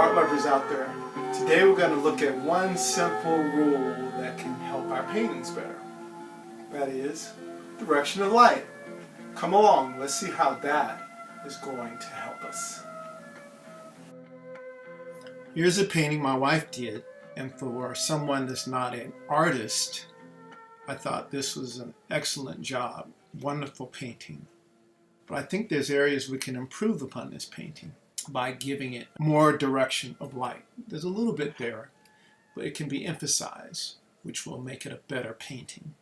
art lovers out there. Today we're going to look at one simple rule that can help our paintings better. That is, direction of light. Come along, let's see how that is going to help us. Here's a painting my wife did, and for someone that's not an artist, I thought this was an excellent job. Wonderful painting. But I think there's areas we can improve upon this painting by giving it more direction of light. There's a little bit there, but it can be emphasized, which will make it a better painting.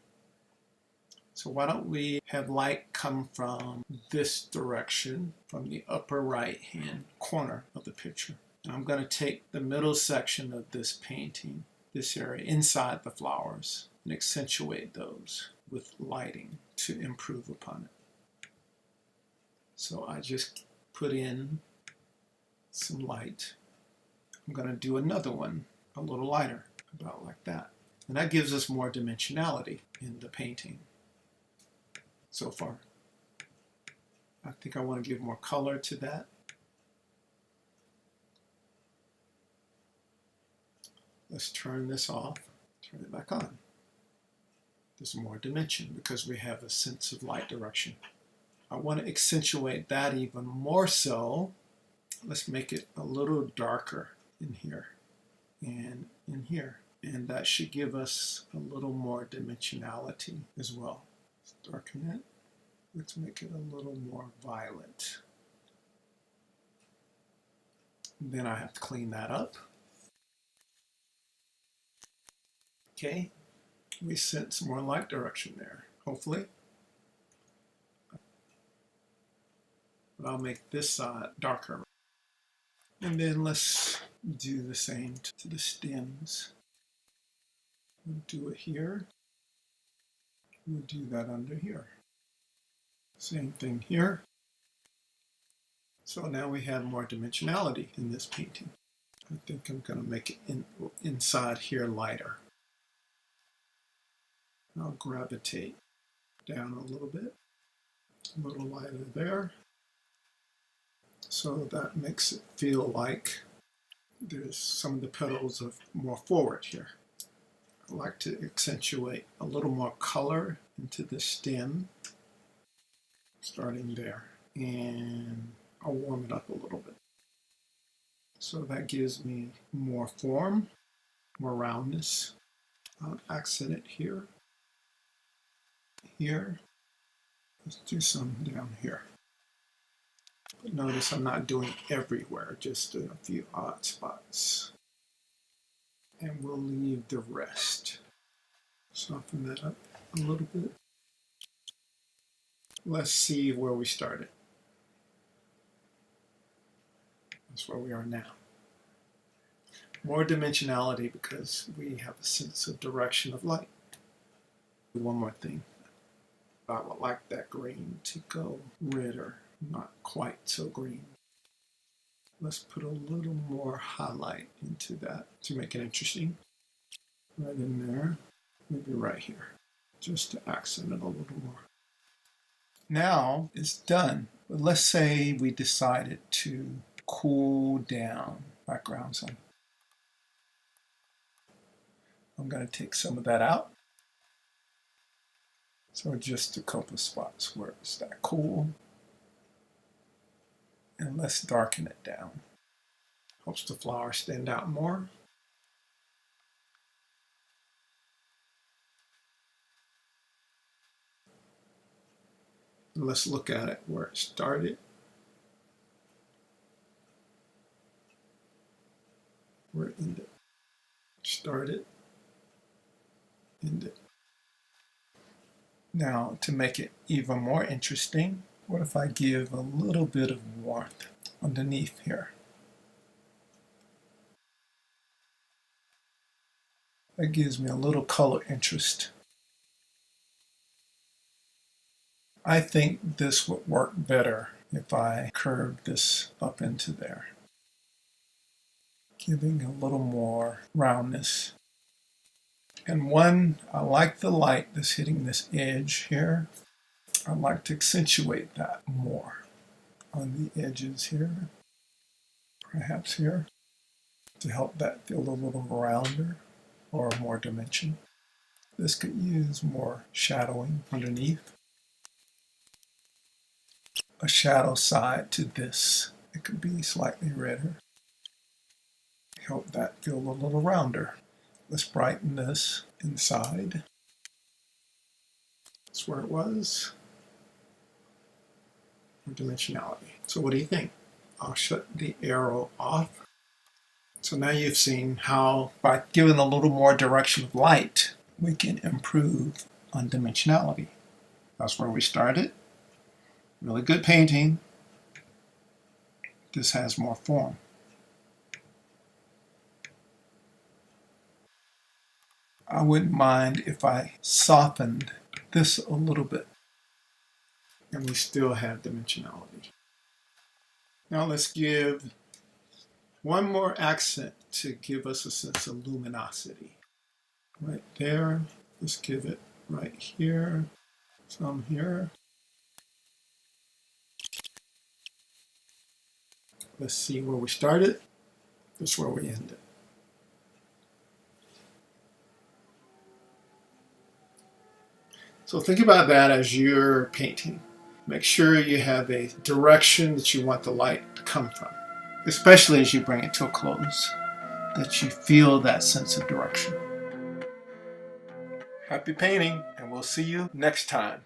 So why don't we have light come from this direction, from the upper right hand corner of the picture. And I'm going to take the middle section of this painting, this area inside the flowers, and accentuate those with lighting to improve upon it. So I just put in some light. I'm going to do another one a little lighter, about like that. And that gives us more dimensionality in the painting so far. I think I want to give more color to that. Let's turn this off, turn it back on. There's more dimension because we have a sense of light direction. I want to accentuate that even more so. Let's make it a little darker in here and in here. And that should give us a little more dimensionality as well. Let's darken it. Let's make it a little more violet. And then I have to clean that up. Okay, we sense more light direction there, hopefully. But I'll make this side darker. And then let's do the same to the stems. We'll do it here. We'll do that under here. Same thing here. So now we have more dimensionality in this painting. I think I'm going to make it inside here lighter. I'll gravitate down a little bit, a little lighter there. So that makes it feel like there's some of the petals are more forward here. I like to accentuate a little more color into the stem, starting there. And I'll warm it up a little bit. So that gives me more form, more roundness. I'll accent it here. Here. Let's do some down here. But notice I'm not doing everywhere, just a few odd spots. And we'll leave the rest. Soften that up a little bit. Let's see where we started. That's where we are now. More dimensionality because we have a sense of direction of light. One more thing. I would like that green to go redder, not quite so green. Let's put a little more highlight into that to make it interesting. Right in there, maybe right here, just to accent it a little more. Now it's done. But let's say we decided to cool down background some. I'm going to take some of that out. So just a couple of spots where it's that cool. And let's darken it down. Helps the flower stand out more. And let's look at it where it started. Where it ended. Started. Ended. Now, to make it even more interesting, what if I give a little bit of warmth underneath here? That gives me a little color interest. I think this would work better if I curved this up into there, giving a little more roundness. And one, I like the light that's hitting this edge here. I like to accentuate that more on the edges here, perhaps here. to help that feel a little rounder or more dimension. This could use more shadowing underneath. A shadow side to this. It could be slightly redder. Help that feel a little rounder. Let's brighten this inside. That's where it was. Dimensionality. So what do you think? I'll shut the arrow off. So now you've seen how by giving a little more direction of light, we can improve on dimensionality. That's where we started. Really good painting. This has more form. I wouldn't mind if I softened this a little bit, and we still have dimensionality. Now let's give one more accent to give us a sense of luminosity. Right there. Let's give it right here, some here. Let's see where we started. This is where we ended. So think about that as you're painting. Make sure you have a direction that you want the light to come from, especially as you bring it to a close, that you feel that sense of direction. Happy painting, and we'll see you next time.